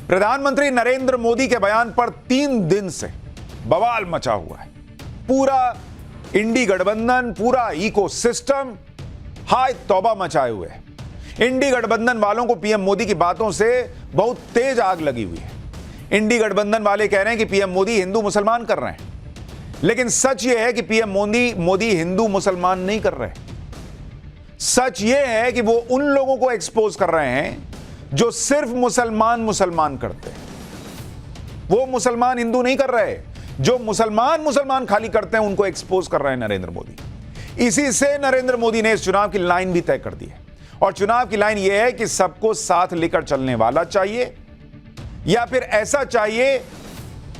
प्रधानमंत्री नरेंद्र मोदी के बयान पर 3 दिन से बवाल मचा हुआ है। पूरा इंडी गठबंधन, पूरा इकोसिस्टम हाय तौबा मचाए हुए है। इंडी गठबंधन वालों को पीएम मोदी की बातों से बहुत तेज आग लगी हुई है। इंडी गठबंधन वाले कह रहे हैं कि पीएम मोदी हिंदू मुसलमान कर रहे हैं, लेकिन सच यह है कि पीएम मोदी हिंदू मुसलमान नहीं कर रहे। सच यह है कि वो उन लोगों को एक्सपोज कर रहे हैं जो सिर्फ मुसलमान करते हैं। वो मुसलमान हिंदू नहीं कर रहे, जो मुसलमान खाली करते हैं उनको एक्सपोज कर रहे हैं नरेंद्र मोदी। इसी से नरेंद्र मोदी ने इस चुनाव की लाइन भी तय कर दी है, और चुनाव की लाइन यह है कि सबको साथ लेकर चलने वाला चाहिए, या फिर ऐसा चाहिए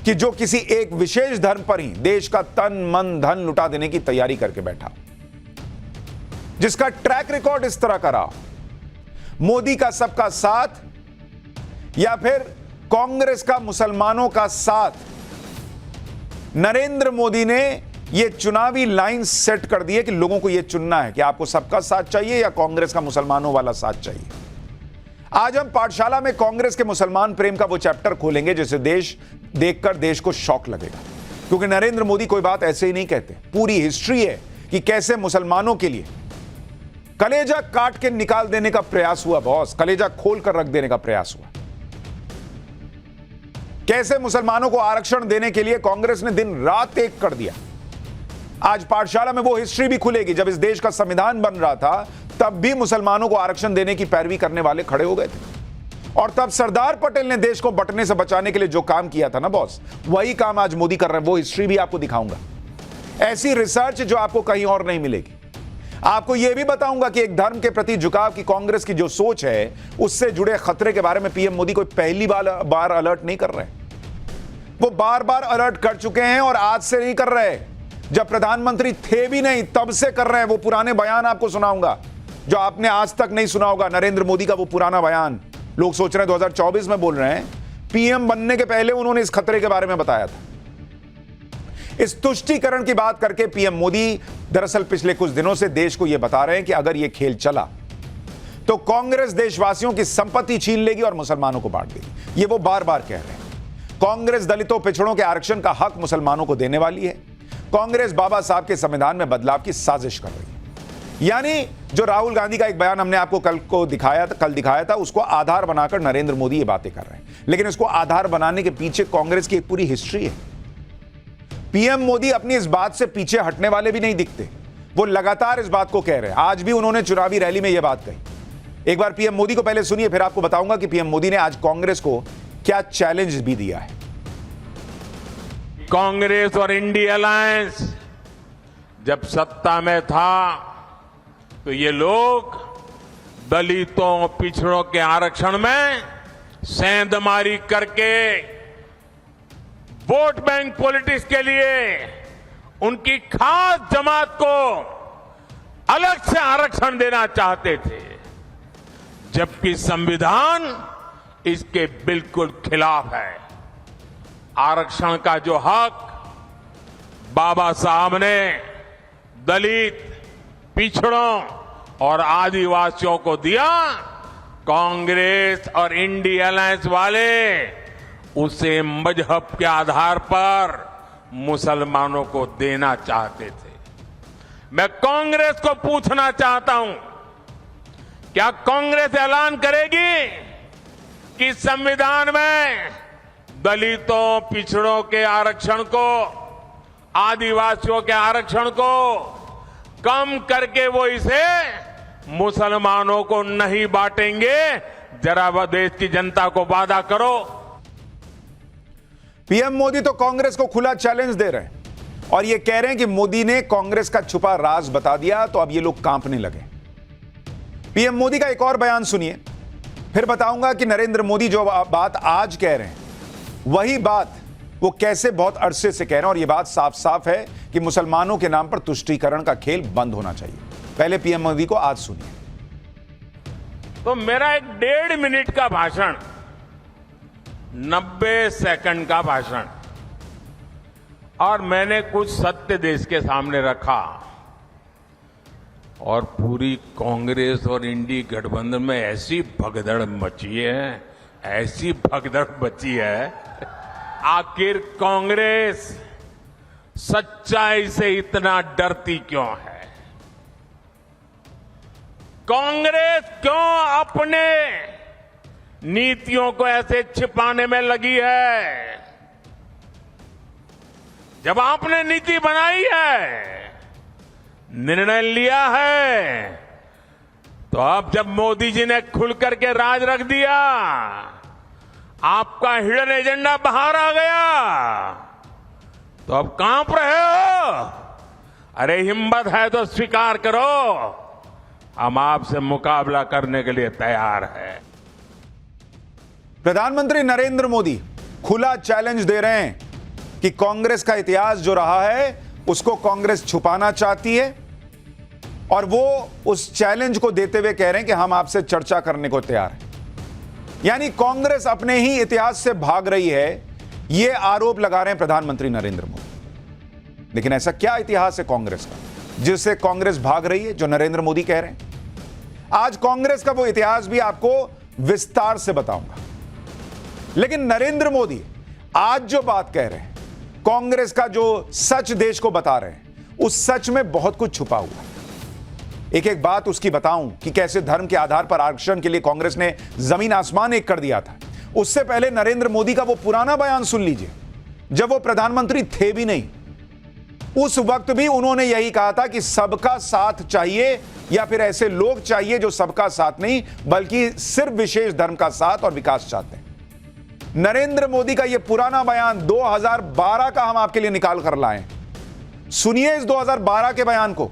कि जो किसी एक विशेष धर्म पर ही देश का तन मन धन लुटा देने की तैयारी करके बैठा, जिसका ट्रैक रिकॉर्ड इस तरह का रहा। मोदी का सबका साथ या फिर कांग्रेस का मुसलमानों का साथ। नरेंद्र मोदी ने यह चुनावी लाइन सेट कर दी है कि लोगों को यह चुनना है कि आपको सबका साथ चाहिए या कांग्रेस का मुसलमानों वाला साथ चाहिए। आज हम पाठशाला में कांग्रेस के मुसलमान प्रेम का वो चैप्टर खोलेंगे जिसे देश देखकर देश को शॉक लगेगा, क्योंकि नरेंद्र मोदी कोई बात ऐसे ही नहीं कहते। पूरी हिस्ट्री है कि कैसे मुसलमानों के लिए कलेजा काट के निकाल देने का प्रयास हुआ, बॉस, कलेजा खोल कर रख देने का प्रयास हुआ। कैसे मुसलमानों को आरक्षण देने के लिए कांग्रेस ने दिन रात एक कर दिया। आज पाठशाला में वो हिस्ट्री भी खुलेगी। जब इस देश का संविधान बन रहा था तब भी मुसलमानों को आरक्षण देने की पैरवी करने वाले खड़े हो गए थे, और तब सरदार पटेल ने देश को बंटने से बचाने के लिए जो काम किया था ना बॉस, वही काम आज मोदी कर रहे हैं। वो हिस्ट्री भी आपको दिखाऊंगा, ऐसी रिसर्च जो आपको कहीं और नहीं मिलेगी। आपको यह भी बताऊंगा कि एक धर्म के प्रति झुकाव की कांग्रेस की जो सोच है, उससे जुड़े खतरे के बारे में पीएम मोदी कोई पहली बार अलर्ट नहीं कर रहे। वो बार बार अलर्ट कर चुके हैं, और आज से नहीं कर रहे। जब प्रधानमंत्री थे भी नहीं तब से कर रहे हैं। वो पुराने बयान आपको सुनाऊंगा जो आपने आज तक नहीं सुना होगा। नरेंद्र मोदी का वो पुराना बयान, लोग सोच रहे हैं 2024 में बोल रहे हैं, पीएम बनने के पहले उन्होंने इस खतरे के बारे में बताया था। इस तुष्टीकरण की बात करके पीएम मोदी दरअसल पिछले कुछ दिनों से देश को यह बता रहे हैं कि अगर यह खेल चला तो कांग्रेस देशवासियों की संपत्ति छीन लेगी और मुसलमानों को बांट देगी। ये वो बार बार कह रहे हैं। कांग्रेस दलितों पिछड़ों के आरक्षण का हक मुसलमानों को देने वाली है। कांग्रेस बाबा साहब के संविधान में बदलाव की साजिश कर रही है। यानी जो राहुल गांधी का एक बयान हमने आपको कल दिखाया था, उसको आधार बनाकर नरेंद्र मोदी ये बातें कर रहे हैं। लेकिन इसको आधार बनाने के पीछे कांग्रेस की एक पूरी हिस्ट्री है। पीएम मोदी अपनी इस बात से पीछे हटने वाले भी नहीं दिखते। वो लगातार इस बात को कह रहे हैं। आज भी उन्होंने चुनावी रैली में यह बात कही। एक बार पीएम मोदी को पहले सुनिए, फिर आपको बताऊंगा कि पीएम मोदी ने आज कांग्रेस को क्या चैलेंज भी दिया है। कांग्रेस और इंडी अलायंस जब सत्ता में था तो ये लोग दलितों पिछड़ों के आरक्षण में सेंधमारी करके वोट बैंक पॉलिटिक्स के लिए उनकी खास जमात को अलग से आरक्षण देना चाहते थे, जबकि संविधान इसके बिल्कुल खिलाफ है। आरक्षण का जो हक बाबा साहब ने दलित पिछड़ों और आदिवासियों को दिया, कांग्रेस और इंडी अलायंस वाले उसे मजहब के आधार पर मुसलमानों को देना चाहते थे। मैं कांग्रेस को पूछना चाहता हूं, क्या कांग्रेस ऐलान करेगी कि संविधान में दलितों पिछड़ों के आरक्षण को, आदिवासियों के आरक्षण को कम करके वो इसे मुसलमानों को नहीं बांटेंगे? जरा वह देश की जनता को वादा करो। पीएम मोदी तो कांग्रेस को खुला चैलेंज दे रहे हैं और ये कह रहे हैं कि मोदी ने कांग्रेस का छुपा राज बता दिया तो अब ये लोग कांपने लगे। पीएम मोदी का एक और बयान सुनिए, फिर बताऊंगा कि नरेंद्र मोदी जो बात आज कह रहे हैं वही बात वो कैसे बहुत अरसे से कह रहे हैं, और ये बात साफ साफ है कि मुसलमानों के नाम पर तुष्टीकरण का खेल बंद होना चाहिए। पहले पीएम मोदी को आज सुनिए। तो मेरा एक 1.5 मिनट का भाषण, 90 सेकंड का भाषण, और मैंने कुछ सत्य देश के सामने रखा, और पूरी कांग्रेस और इंडी गठबंधन में ऐसी भगदड़ मची है, ऐसी भगदड़ बची है। आखिर कांग्रेस सच्चाई से इतना डरती क्यों है? कांग्रेस क्यों अपने नीतियों को ऐसे छिपाने में लगी है? जब आपने नीति बनाई है, निर्णय लिया है, तो अब जब मोदी जी ने खुल करके राज रख दिया, आपका हिडन एजेंडा बाहर आ गया, तो अब कांप रहे हो? अरे हिम्मत है तो स्वीकार करो, हम आपसे मुकाबला करने के लिए तैयार हैं। प्रधानमंत्री नरेंद्र मोदी खुला चैलेंज दे रहे हैं कि कांग्रेस का इतिहास जो रहा है उसको कांग्रेस छुपाना चाहती है, और वो उस चैलेंज को देते हुए कह रहे हैं कि हम आपसे चर्चा करने को तैयार हैं। यानी कांग्रेस अपने ही इतिहास से भाग रही है, यह आरोप लगा रहे हैं प्रधानमंत्री नरेंद्र मोदी। लेकिन ऐसा क्या इतिहास है कांग्रेस का जिससे कांग्रेस भाग रही है, जो नरेंद्र मोदी कह रहे हैं? आज कांग्रेस का वो इतिहास भी आपको विस्तार से बताऊंगा। लेकिन नरेंद्र मोदी आज जो बात कह रहे हैं, कांग्रेस का जो सच देश को बता रहे हैं, उस सच में बहुत कुछ छुपा हुआ है। एक एक बात उसकी बताऊं कि कैसे धर्म के आधार पर आरक्षण के लिए कांग्रेस ने जमीन आसमान एक कर दिया था। उससे पहले नरेंद्र मोदी का वो पुराना बयान सुन लीजिए, जब वो प्रधानमंत्री थे भी नहीं। उस वक्त भी उन्होंने यही कहा था कि सबका साथ चाहिए, या फिर ऐसे लोग चाहिए जो सबका साथ नहीं बल्कि सिर्फ विशेष धर्म का साथ और विकास चाहते हैं। नरेंद्र मोदी का यह पुराना बयान 2012 का हम आपके लिए निकाल कर लाए। सुनिए इस 2012 के बयान को।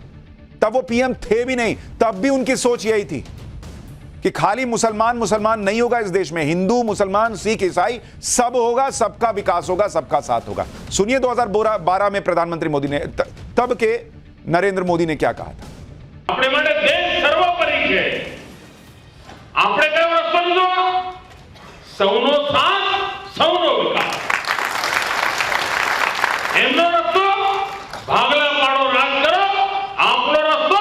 तब वो पीएम थे भी नहीं, तब भी उनकी सोच यही थी कि खाली मुसलमान नहीं होगा इस देश में, हिंदू, मुसलमान, सिख, ईसाई सब होगा, सबका विकास होगा, सबका साथ होगा। सुनिए 2012 में प्रधानमंत्री मोदी ने, तब के नरेंद्र मोदी ने क्या कहा था। આપણે માટે દેશ સર્વોપરી છે। આપણે કયો રસ્તો લીધો? સૌનો સાથ, સૌનો વિકાસ। એમનો રસ્તો ભાગલા પાડો રાજ કરો, આપણો રસ્તો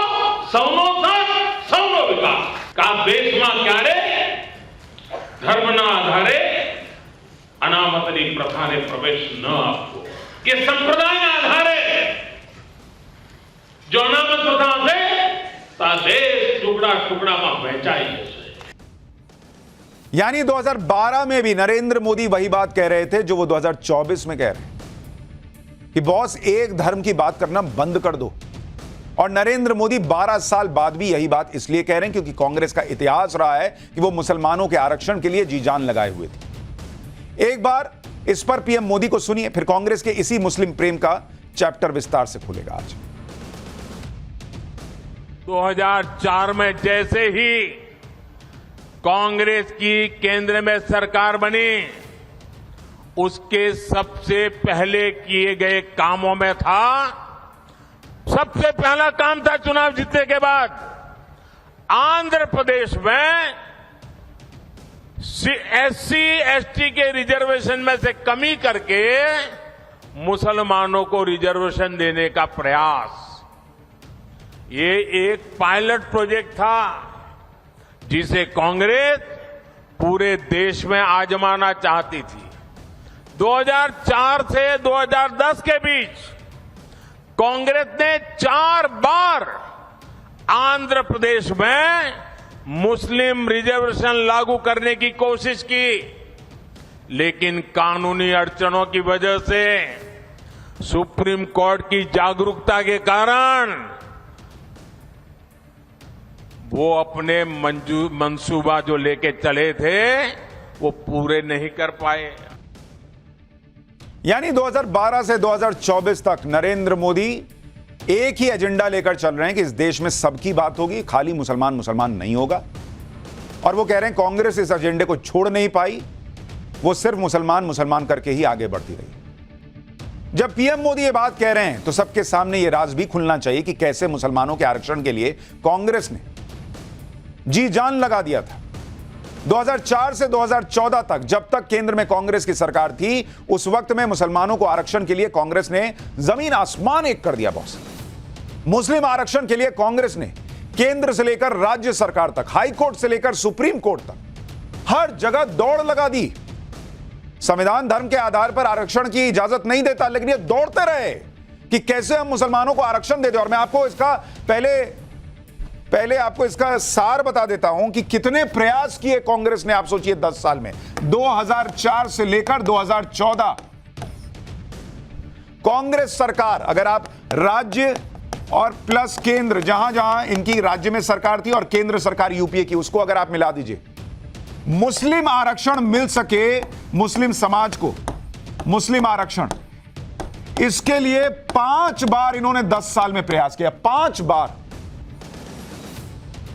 સૌનો સાથ, સૌનો વિકાસ। કા દેશમાં ક્યારે ધર્મના આધારે અનામતની પ્રથાને પ્રવેશ ન આપવો, કે સંપ્રદાયના આધારે जो अनामत प्रथा से देश टुकड़ा टुकड़ा में वहंचाई जैसे। यानी 2012 में भी नरेंद्र मोदी वही बात कह रहे थे जो वो 2024 में कह रहे हैं कि बॉस एक धर्म की बात करना बंद कर दो। और नरेंद्र मोदी 12 साल बाद भी यही बात इसलिए कह रहे हैं क्योंकि कांग्रेस का इतिहास रहा है कि वो मुसलमानों के आरक्षण के लिए जी जान लगाए हुए थे। एक बार इस पर पीएम मोदी को सुनिए, फिर कांग्रेस के इसी मुस्लिम प्रेम का चैप्टर विस्तार से खुलेगा। आज 2004 में जैसे ही कांग्रेस की केंद्र में सरकार बनी, उसके सबसे पहले किए गए कामों में था, सबसे पहला काम था चुनाव जीतने के बाद आंध्र प्रदेश में एससी एसटी के रिजर्वेशन में से कमी करके मुसलमानों को रिजर्वेशन देने का प्रयास। ये एक पायलट प्रोजेक्ट था जिसे कांग्रेस पूरे देश में आजमाना चाहती थी। 2004 से 2010 के बीच कांग्रेस ने 4 बार आंध्र प्रदेश में मुस्लिम रिजर्वेशन लागू करने की कोशिश की, लेकिन कानूनी अड़चनों की वजह से सुप्रीम कोर्ट की जागरूकता के कारण वो अपने मंसूबा जो लेके चले थे वो पूरे नहीं कर पाए। यानी 2012 से 2024 तक नरेंद्र मोदी एक ही एजेंडा लेकर चल रहे हैं कि इस देश में सबकी बात होगी, खाली मुसलमान नहीं होगा। और वो कह रहे हैं कांग्रेस इस एजेंडे को छोड़ नहीं पाई, वो सिर्फ मुसलमान करके ही आगे बढ़ती रही। जब पीएम मोदी ये बात कह रहे हैं तो सबके सामने ये राज भी खुलना चाहिए कि कैसे मुसलमानों के आरक्षण के लिए कांग्रेस ने जी जान लगा दिया था। 2004 से 2014 तक, जब तक केंद्र में कांग्रेस की सरकार थी, उस वक्त में मुसलमानों को आरक्षण के लिए कांग्रेस ने जमीन आसमान एक कर दिया। बॉस, मुस्लिम आरक्षण के लिए कांग्रेस ने केंद्र से लेकर राज्य सरकार तक, हाई कोर्ट से लेकर सुप्रीम कोर्ट तक हर जगह दौड़ लगा दी। संविधान धर्म के आधार पर आरक्षण की इजाजत नहीं देता, लेकिन ये दौड़ते रहे कि कैसे हम मुसलमानों को आरक्षण दे दें। और मैं आपको इसका पहले आपको इसका सार बता देता हूं कि कितने प्रयास किए कांग्रेस ने। आप सोचिए 10 साल में 2004 से लेकर 2014 कांग्रेस सरकार, अगर आप राज्य और प्लस केंद्र, जहां जहां इनकी राज्य में सरकार थी और केंद्र सरकार यूपीए की, उसको अगर आप मिला दीजिए, मुस्लिम आरक्षण मिल सके मुस्लिम समाज को, मुस्लिम आरक्षण, इसके लिए 5 बार इन्होंने 10 साल में प्रयास किया। 5 बार।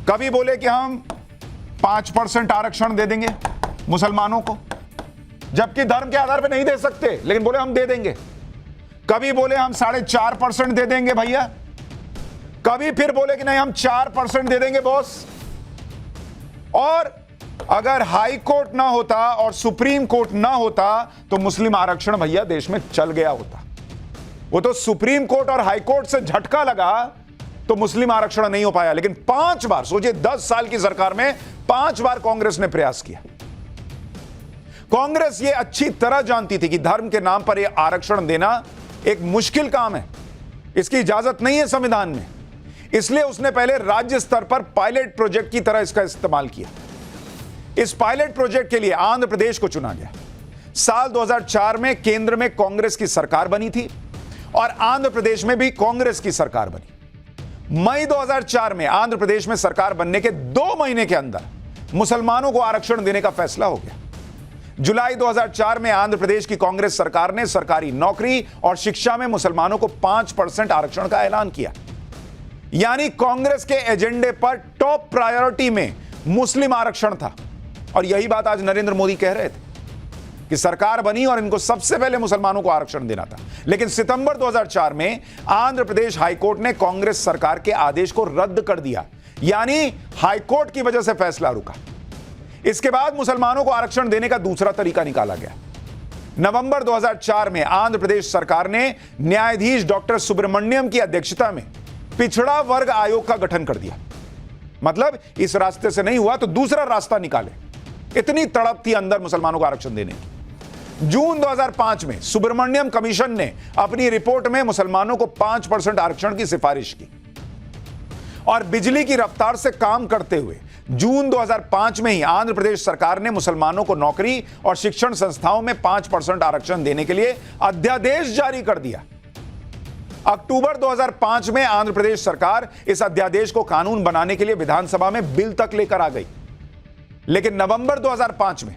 कभी बोले कि हम 5% आरक्षण दे देंगे मुसलमानों को, जबकि धर्म के आधार पर नहीं दे सकते, लेकिन बोले हम दे देंगे। कभी बोले हम 4.5% दे देंगे भैया, कभी फिर बोले कि नहीं हम 4% दे देंगे बॉस। और अगर हाई कोर्ट ना होता और सुप्रीम कोर्ट ना होता तो मुस्लिम आरक्षण भैया देश में चल गया होता। वो तो सुप्रीम कोर्ट और हाई कोर्ट से झटका लगा तो मुस्लिम आरक्षण नहीं हो पाया। लेकिन 5 बार, सोचिए 10 साल की सरकार में 5 बार कांग्रेस ने प्रयास किया। कांग्रेस ये अच्छी तरह जानती थी कि धर्म के नाम पर यह आरक्षण देना एक मुश्किल काम है, इसकी इजाजत नहीं है संविधान में। इसलिए उसने पहले राज्य स्तर पर पायलट प्रोजेक्ट की तरह इसका इस्तेमाल किया। इस पायलट प्रोजेक्ट के लिए आंध्र प्रदेश को चुना गया। साल 2004 में केंद्र में कांग्रेस की सरकार बनी थी और आंध्र प्रदेश में भी कांग्रेस की सरकार बनी। मई 2004 में आंध्र प्रदेश में सरकार बनने के 2 महीने के अंदर मुसलमानों को आरक्षण देने का फैसला हो गया। जुलाई 2004 में आंध्र प्रदेश की कांग्रेस सरकार ने सरकारी नौकरी और शिक्षा में मुसलमानों को 5% आरक्षण का ऐलान किया। यानी कांग्रेस के एजेंडे पर टॉप प्रायोरिटी में मुस्लिम आरक्षण था। और यही बात आज नरेंद्र मोदी कह रहे थे कि सरकार बनी और इनको सबसे पहले मुसलमानों को आरक्षण देना था। लेकिन सितंबर 2004 में आंध्र प्रदेश हाईकोर्ट ने कांग्रेस सरकार के आदेश को रद्द कर दिया, यानी हाईकोर्ट की वजह से फैसला रुका। इसके बाद मुसलमानों को आरक्षण देने का दूसरा तरीका निकाला गया। नवंबर 2004 में आंध्र प्रदेश सरकार ने न्यायाधीश डॉक्टर सुब्रमण्यम की अध्यक्षता में पिछड़ा वर्ग आयोग का गठन कर दिया। मतलब इस रास्ते से नहीं हुआ तो दूसरा रास्ता निकाले। इतनी तड़प थी अंदर मुसलमानों को आरक्षण देने की। जून 2005 में सुब्रमण्यम कमीशन ने अपनी रिपोर्ट में मुसलमानों को 5% आरक्षण की सिफारिश की और बिजली की रफ्तार से काम करते हुए जून 2005 में ही आंध्र प्रदेश सरकार ने मुसलमानों को नौकरी और शिक्षण संस्थाओं में 5% आरक्षण देने के लिए अध्यादेश जारी कर दिया। अक्टूबर 2005 में आंध्र प्रदेश सरकार इस अध्यादेश को कानून बनाने के लिए विधानसभा में बिल तक लेकर आ गई। लेकिन नवंबर 2005 में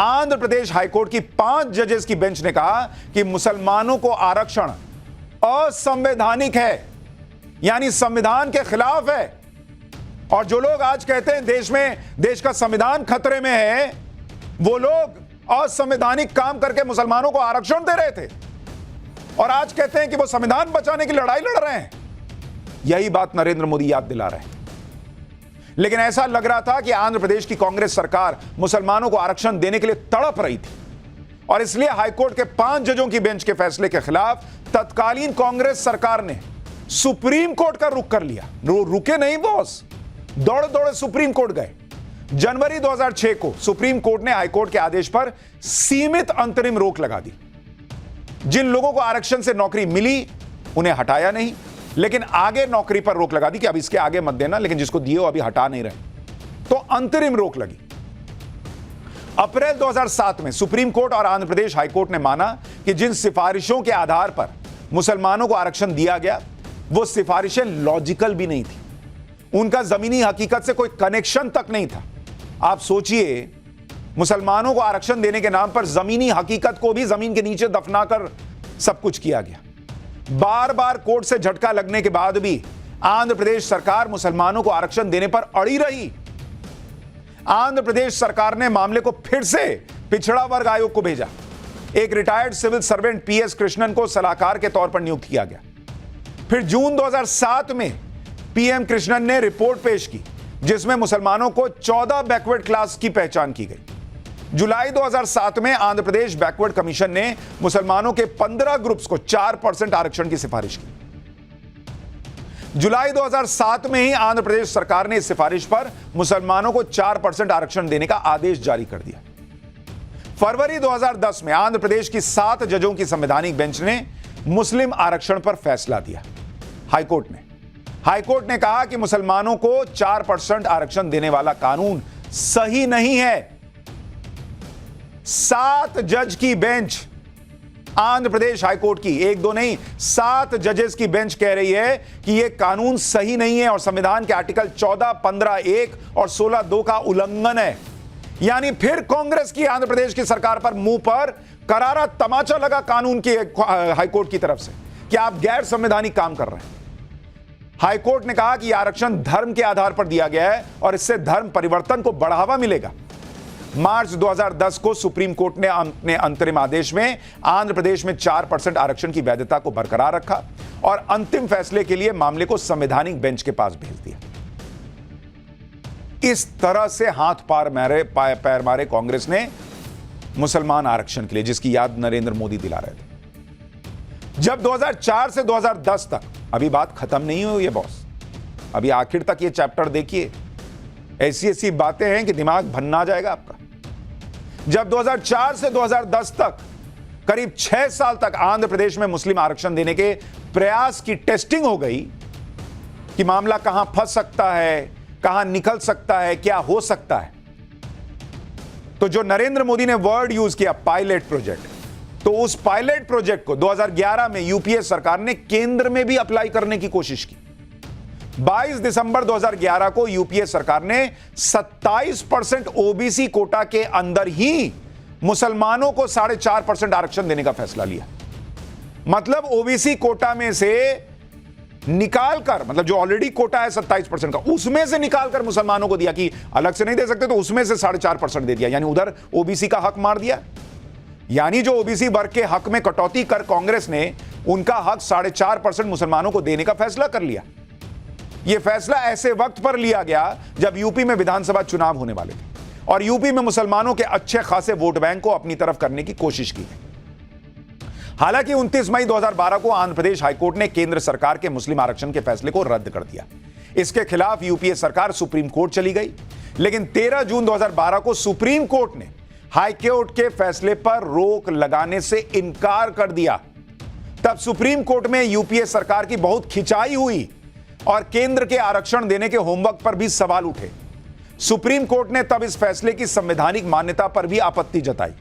आंध्र प्रदेश हाईकोर्ट की 5 जजेस की बेंच ने कहा कि मुसलमानों को आरक्षण असंवैधानिक है, यानी संविधान के खिलाफ है। और जो लोग आज कहते हैं देश का संविधान खतरे में है, वो लोग असंवैधानिक काम करके मुसलमानों को आरक्षण दे रहे थे और आज कहते हैं कि वो संविधान बचाने की लड़ाई लड़ रहे हैं। यही बात नरेंद्र मोदी याद दिला रहे हैं। लेकिन ऐसा लग रहा था कि आंध्र प्रदेश की कांग्रेस सरकार मुसलमानों को आरक्षण देने के लिए तड़प रही थी और इसलिए हाईकोर्ट के 5 जजों की बेंच के फैसले के खिलाफ तत्कालीन कांग्रेस सरकार ने सुप्रीम कोर्ट का रुख कर लिया। रुके नहीं बॉस, दौड़े दौड़े सुप्रीम कोर्ट गए। जनवरी 2006 को सुप्रीम कोर्ट ने हाईकोर्ट के आदेश पर सीमित अंतरिम रोक लगा दी। जिन लोगों को आरक्षण से नौकरी मिली उन्हें हटाया नहीं, लेकिन आगे नौकरी पर रोक लगा दी कि अब इसके आगे मत देना, लेकिन जिसको दिए हो अभी हटा नहीं रहे, तो अंतरिम रोक लगी। अप्रैल 2007 में सुप्रीम कोर्ट और आंध्र प्रदेश हाईकोर्ट ने माना कि जिन सिफारिशों के आधार पर मुसलमानों को आरक्षण दिया गया वो सिफारिशें लॉजिकल भी नहीं थी, उनका जमीनी हकीकत से कोई कनेक्शन तक नहीं था। आप सोचिए, मुसलमानों को आरक्षण देने के नाम पर जमीनी हकीकत को भी जमीन के नीचे दफनाकर सब कुछ किया गया। बार बार कोर्ट से झटका लगने के बाद भी आंध्र प्रदेश सरकार मुसलमानों को आरक्षण देने पर अड़ी रही। आंध्र प्रदेश सरकार ने मामले को फिर से पिछड़ा वर्ग आयोग को भेजा। एक retired civil servant PS Krishnan को सलाहकार के तौर पर नियुक्त किया गया। फिर जून 2007 में पीएम कृष्णन ने रिपोर्ट पेश की जिसमें मुसलमानों को 14 बैकवर्ड क्लास की पहचान की गई। जुलाई 2007 में आंध्र प्रदेश बैकवर्ड कमीशन ने मुसलमानों के 15 ग्रुप्स को 4% आरक्षण की सिफारिश की। जुलाई 2007 में ही आंध्र प्रदेश सरकार ने इस सिफारिश पर मुसलमानों को 4% आरक्षण देने का आदेश जारी कर दिया। फरवरी 2010 में आंध्र प्रदेश की 7 जजों की संवैधानिक बेंच ने मुस्लिम आरक्षण पर फैसला दिया। हाईकोर्ट ने कहा कि मुसलमानों को 4% आरक्षण देने वाला कानून सही नहीं है। 7 जज की बेंच, आंध्र प्रदेश हाईकोर्ट की, एक दो नहीं 7 जजेस की बेंच कह रही है कि यह कानून सही नहीं है और संविधान के आर्टिकल 14, 15(1) और 16(2) का उल्लंघन है। यानी फिर कांग्रेस की आंध्र प्रदेश की सरकार पर मुंह पर करारा तमाचा लगा कानून की हाईकोर्ट की तरफ से कि आप गैर संवैधानिक काम कर रहे हैं। हाईकोर्ट ने कहा कि यह आरक्षण धर्म के आधार पर दिया गया है और इससे धर्म परिवर्तन को बढ़ावा मिलेगा। मार्च 2010 को सुप्रीम कोर्ट ने अपने अंतरिम आदेश में आंध्र प्रदेश में 4% आरक्षण की वैधता को बरकरार रखा और अंतिम फैसले के लिए मामले को संवैधानिक बेंच के पास भेज दिया। इस तरह से हाथ पैर मारे कांग्रेस ने मुसलमान आरक्षण के लिए, जिसकी याद नरेंद्र मोदी दिला रहे थे। जब 2004 से 2010 तक, अभी बात खत्म नहीं हुई है बॉस, अभी आखिर तक ये चैप्टर देखिए, ऐसी बातें हैं कि दिमाग भन्ना जाएगा आपका। जब 2004 से 2010 तक करीब 6 साल तक आंध्र प्रदेश में मुस्लिम आरक्षण देने के प्रयास की टेस्टिंग हो गई कि मामला कहां फंस सकता है, कहां निकल सकता है, क्या हो सकता है, तो जो नरेंद्र मोदी ने वर्ड यूज किया पायलट प्रोजेक्ट, तो उस पायलट प्रोजेक्ट को 2011 में यूपीए सरकार ने केंद्र में भी अप्लाई करने की कोशिश की। 22 दिसंबर 2011 को यूपीए सरकार ने 27% ओबीसी कोटा के अंदर ही मुसलमानों को 4.5% आरक्षण देने का फैसला लिया। मतलब ओबीसी कोटा में से निकालकर, मतलब जो ऑलरेडी कोटा है 27% का, उसमें से निकालकर मुसलमानों को दिया कि अलग से नहीं दे सकते, तो उसमें से 4.5% दे दिया। यानी उधर ओबीसी का हक मार दिया। यानी जो ओबीसी वर्ग के हक में कटौती कर कांग्रेस ने उनका हक 4.5% मुसलमानों को देने का फैसला कर लिया। यह फैसला ऐसे वक्त पर लिया गया जब यूपी में विधानसभा चुनाव होने वाले थे और यूपी में मुसलमानों के अच्छे खासे वोट बैंक को अपनी तरफ करने की कोशिश की गई। हालांकि 29 मई 2012 को आंध्र प्रदेश हाईकोर्ट ने केंद्र सरकार के मुस्लिम आरक्षण के फैसले को रद्द कर दिया। इसके खिलाफ यूपीए सरकार सुप्रीम कोर्ट चली गई, लेकिन 13 जून 2012 को सुप्रीम कोर्ट ने हाईकोर्ट के फैसले पर रोक लगाने से इनकार कर दिया। तब सुप्रीम कोर्ट में यूपीए सरकार की बहुत खिंचाई हुई और केंद्र के आरक्षण देने के होमवर्क पर भी सवाल उठे। सुप्रीम कोर्ट ने तब इस फैसले की संवैधानिक मान्यता पर भी आपत्ति जताई।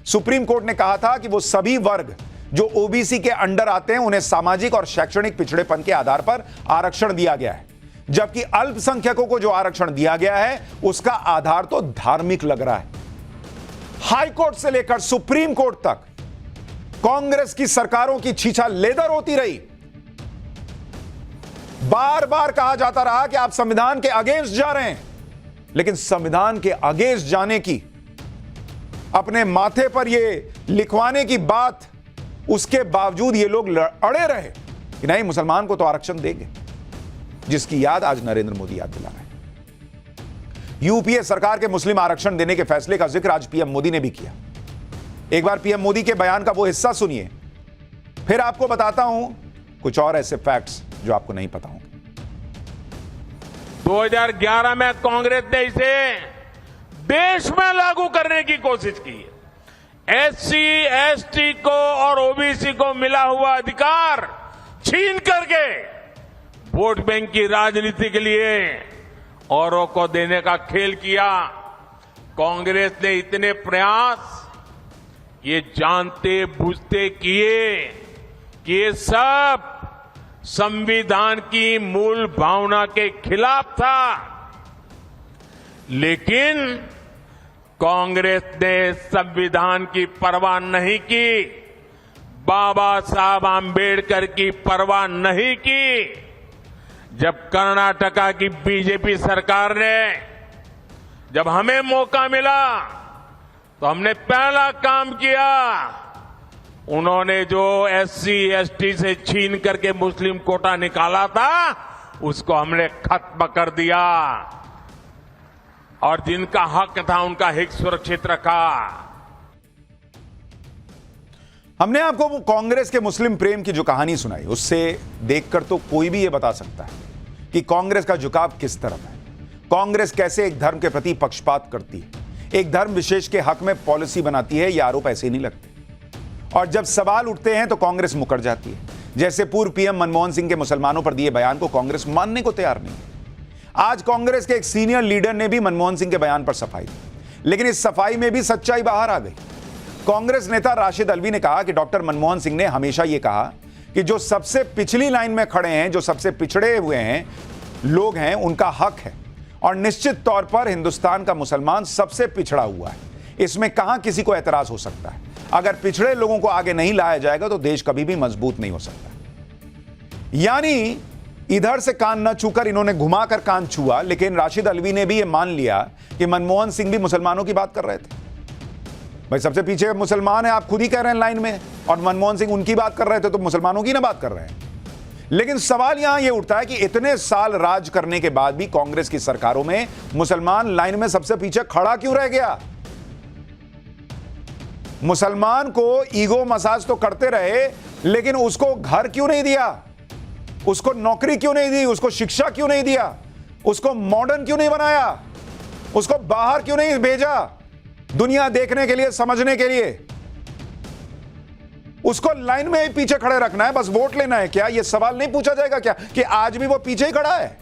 सुप्रीम कोर्ट ने कहा था कि वो सभी वर्ग जो ओबीसी के अंडर आते हैं उन्हें सामाजिक और शैक्षणिक पिछड़ेपन के आधार पर आरक्षण दिया गया है, जबकि अल्पसंख्यकों को जो आरक्षण दिया गया है उसका आधार तो धार्मिक लग रहा है। हाईकोर्ट से लेकर सुप्रीम कोर्ट तक कांग्रेस की सरकारों की छीछा लेदर होती रही। बार बार कहा जाता रहा कि आप संविधान के अगेंस्ट जा रहे हैं, लेकिन संविधान के अगेंस्ट जाने की, अपने माथे पर यह लिखवाने की बात, उसके बावजूद ये लोग अड़े रहे कि नहीं मुसलमान को तो आरक्षण देंगे, जिसकी याद आज नरेंद्र मोदी याद दिला रहे हैं। यूपीए सरकार के मुस्लिम आरक्षण देने के फैसले का जिक्र आज पीएम मोदी ने भी किया। एक बार पीएम मोदी के बयान का वो हिस्सा सुनिए, फिर आपको बताता हूं कुछ और ऐसे फैक्ट्स जो आपको नहीं पता होंगे। 2011 में कांग्रेस ने इसे देश में लागू करने की कोशिश की। एससी, एसटी को और ओबीसी को मिला हुआ अधिकार छीन करके वोट बैंक की राजनीति के लिए औरों को देने का खेल किया। कांग्रेस ने इतने प्रयास ये जानते बूझते किए कि ये सब संविधान की मूल भावना के खिलाफ था, लेकिन कांग्रेस ने संविधान की परवाह नहीं की, बाबा साहब आंबेडकर की परवाह नहीं की। जब कर्नाटका की बीजेपी सरकार ने, जब हमें मौका मिला तो हमने पहला काम किया, उन्होंने जो एससी, एसटी से छीन करके मुस्लिम कोटा निकाला था उसको हमने खत्म कर दिया और जिनका हक था उनका हित सुरक्षित रखा। हमने आपको वो कांग्रेस के मुस्लिम प्रेम की जो कहानी सुनाई, उससे देखकर तो कोई भी ये बता सकता है कि कांग्रेस का झुकाव किस तरफ है, कांग्रेस कैसे एक धर्म के प्रति पक्षपात करती है, एक धर्म विशेष के हक में पॉलिसी बनाती है। ये आरोप ऐसे नहीं लगते, और जब सवाल उठते हैं तो कांग्रेस मुकर जाती है। जैसे पूर्व पीएम मनमोहन सिंह के मुसलमानों पर दिए बयान को कांग्रेस मानने को तैयार नहीं है। आज कांग्रेस के एक सीनियर लीडर ने भी मनमोहन सिंह के बयान पर सफाई दी, लेकिन इस सफाई में भी सच्चाई बाहर आ गई। कांग्रेस नेता राशिद अल्वी ने कहा कि डॉक्टर मनमोहन सिंह ने हमेशा यह कहा कि जो सबसे पिछली लाइन में खड़े हैं, जो सबसे पिछड़े हुए हैं लोग हैं, उनका हक है, और निश्चित तौर पर हिंदुस्तान का मुसलमान सबसे पिछड़ा हुआ है। इसमें कहां किसी को एतराज हो सकता है। अगर पिछड़े लोगों को आगे नहीं लाया जाएगा तो देश कभी भी मजबूत नहीं हो सकता। यानी इधर से कान न छूकर इन्होंने घुमाकर कान छुआ, लेकिन राशिद अल्वी ने भी यह मान लिया कि मनमोहन सिंह भी मुसलमानों की बात कर रहे थे। भाई सबसे पीछे मुसलमान है, आप खुद ही कह रहे हैं लाइन में, और मनमोहन सिंह उनकी बात कर रहे थे, तो मुसलमानों की ना बात कर रहे हैं। लेकिन सवाल यहां यह उठता है कि इतने साल राज करने के बाद भी कांग्रेस की सरकारों में मुसलमान लाइन में सबसे पीछे खड़ा क्यों रह गया? मुसलमान को ईगो मसाज तो करते रहे, लेकिन उसको घर क्यों नहीं दिया, उसको नौकरी क्यों नहीं दी, उसको शिक्षा क्यों नहीं दिया, उसको मॉडर्न क्यों नहीं बनाया, उसको बाहर क्यों नहीं भेजा दुनिया देखने के लिए, समझने के लिए? उसको लाइन में ही पीछे खड़े रखना है, बस वोट लेना है क्या? यह सवाल नहीं पूछा जाएगा क्या कि आज भी वो पीछे ही खड़ा है?